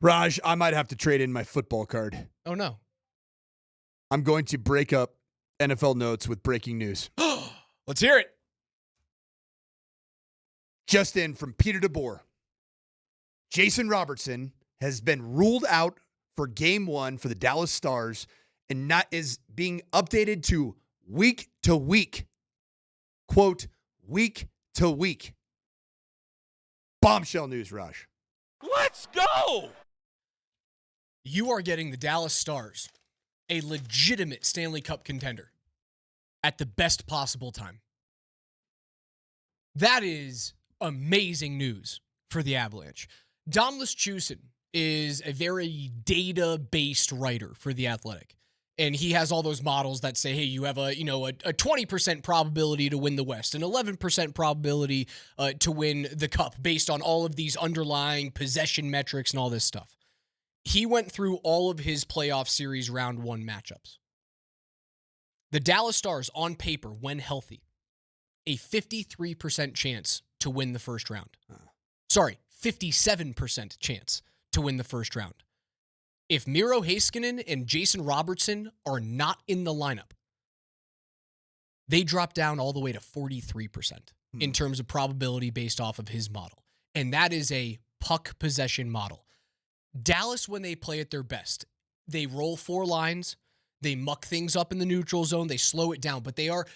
Raj, I might have to trade in my football card. Oh, no. I'm going to break up NFL notes with breaking news. Let's hear it. Just in from Peter DeBoer. Jason Robertson has been ruled out for game 1 for the Dallas Stars and is being updated to week to week. Quote, week to week. Bombshell news, Raj. Let's go! You are getting the Dallas Stars, a legitimate Stanley Cup contender, at the best possible time. That is amazing news for the Avalanche. Dom Luszczyszyn is a very data-based writer for The Athletic. And he has all those models that say, hey, you have a 20% probability to win the West, an 11% probability to win the Cup based on all of these underlying possession metrics and all this stuff. He went through all of his playoff series round 1 matchups. The Dallas Stars, on paper, when healthy, a 53% chance to win the first round. 57% chance to win the first round. If Miro Heiskanen and Jason Robertson are not in the lineup, they drop down all the way to 43% in terms of probability based off of his model. And that is a puck possession model. Dallas, when they play at their best, they roll 4 lines, they muck things up in the neutral zone, they slow it down, but they are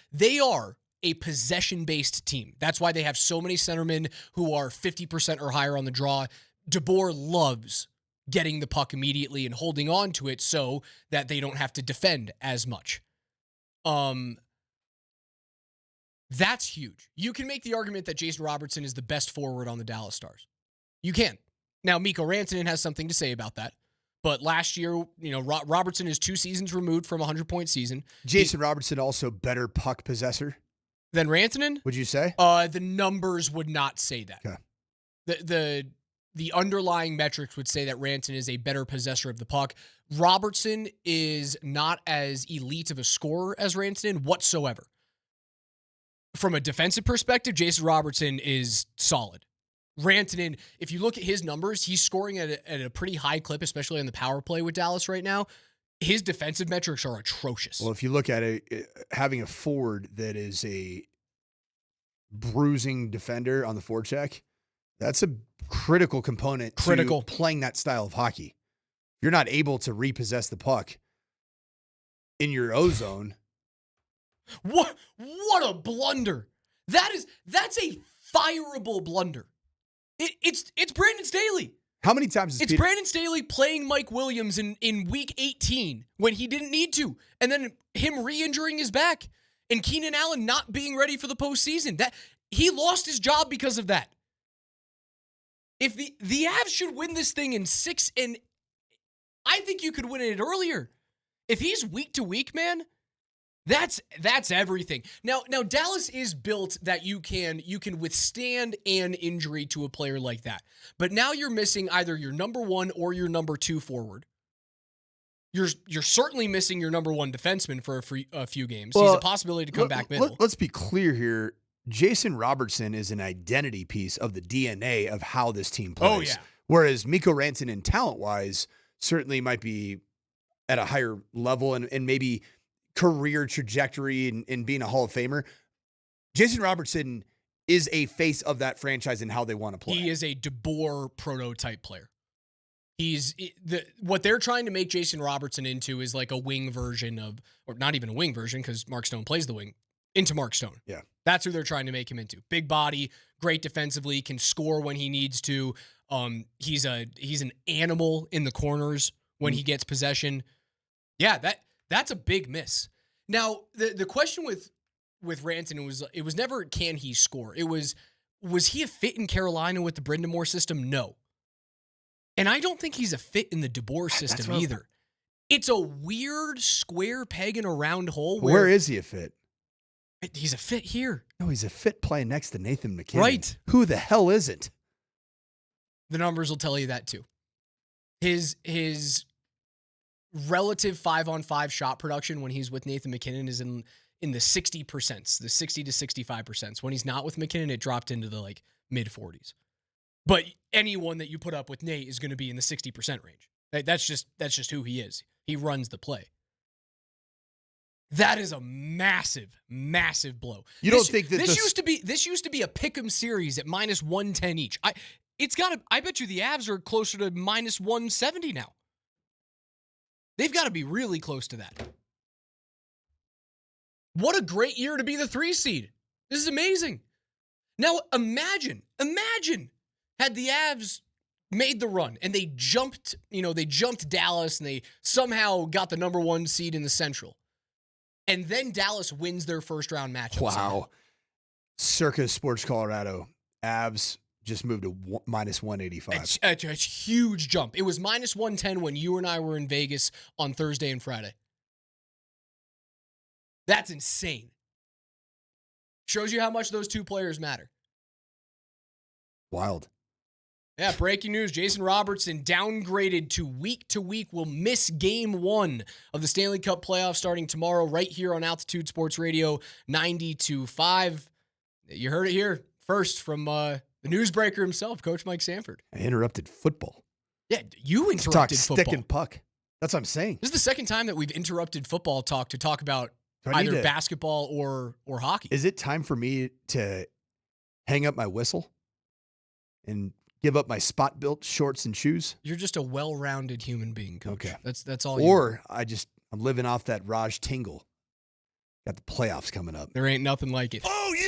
a possession-based team. That's why they have so many centermen who are 50% or higher on the draw. DeBoer loves getting the puck immediately and holding on to it so that they don't have to defend as much. That's huge. You can make the argument that Jason Robertson is the best forward on the Dallas Stars. You can. Now, Mikko Rantanen has something to say about that. But last year, Robertson is 2 seasons removed from a 100-point season. Jason Robertson also better puck possessor than Rantanen? Would you say? The numbers would not say that. Okay. The underlying metrics would say that Rantanen is a better possessor of the puck. Robertson is not as elite of a scorer as Rantanen whatsoever. From a defensive perspective, Jason Robertson is solid. Rantanen, if you look at his numbers, he's scoring at a pretty high clip, especially on the power play with Dallas right now. His defensive metrics are atrocious. Well, if you look at it, having a forward that is a bruising defender on the forecheck, that's a critical component to playing that style of hockey. You're not able to repossess the puck in your O-zone. What a blunder. That's a fireable blunder. It's Brandon Staley. How many times It's Brandon Staley playing Mike Williams in week 18 when he didn't need to, and then him re-injuring his back, and Keenan Allen not being ready for the postseason. That he lost his job because of that. If the Avs should win this thing in 6, and I think you could win it earlier. If he's week to week, man, that's everything. Now Dallas is built that you can withstand an injury to a player like that. But now you're missing either your number 1 or your number 2 forward. You're certainly missing your number 1 defenseman for a few games. Well, he's a possibility to come back middle. Let's be clear here. Jason Robertson is an identity piece of the DNA of how this team plays. Oh, yeah. Whereas Mikko Rantanen, talent-wise, certainly might be at a higher level and maybe career trajectory and being a Hall of Famer. Jason Robertson is a face of that franchise and how they want to play. He is a DeBoer prototype player. What they're trying to make Jason Robertson into is like a wing version of, or not even a wing version because Mark Stone plays the wing, into Mark Stone. Yeah. That's who they're trying to make him into. Big body, great defensively, can score when he needs to. He's an animal in the corners when he gets possession. Yeah, that's a big miss. Now, the question with Rantanen was never can he score? It was he a fit in Carolina with the Brindamore system? No. And I don't think he's a fit in the DeBoer system either. It's a weird square peg in a round hole. Where is he a fit? He's a fit here. No, he's a fit playing next to Nathan McKinnon. Right. Who the hell isn't? The numbers will tell you that too. His relative 5-on-5 shot production when he's with Nathan McKinnon is in the 60%, the 60 to 65%. When he's not with McKinnon, it dropped into the mid 40s. But anyone that you put up with Nate is going to be in the 60% range. That's just who he is. He runs the play. That is a massive, massive blow. Don't think that this used to be a pick'em series at minus 110 each. I bet you the Avs are closer to minus 170 now. They've got to be really close to that. What a great year to be the 3 seed. This is amazing. Now imagine had the Avs made the run and they jumped Dallas and they somehow got the number 1 seed in the Central. And then Dallas wins their first round matchup. Wow. Circa Sports Colorado. Avs just moved to minus 185. It's a huge jump. It was minus 110 when you and I were in Vegas on Thursday and Friday. That's insane. Shows you how much those 2 players matter. Wild. Yeah, breaking news. Jason Robertson downgraded to week, will miss game 1 of the Stanley Cup playoffs starting tomorrow right here on Altitude Sports Radio 92.5. You heard it here first from the newsbreaker himself, Coach Mike Sanford. I interrupted football. Yeah, you interrupted football. Stick and puck. That's what I'm saying. This is the second time that we've interrupted football talk to talk about either basketball or hockey. Is it time for me to hang up my whistle and give up my spot-built shorts and shoes? You're just a well-rounded human being, Coach. Okay. That's all. Or I'm living off that Raj tingle. Got the playoffs coming up. There ain't nothing like it. Oh, yeah!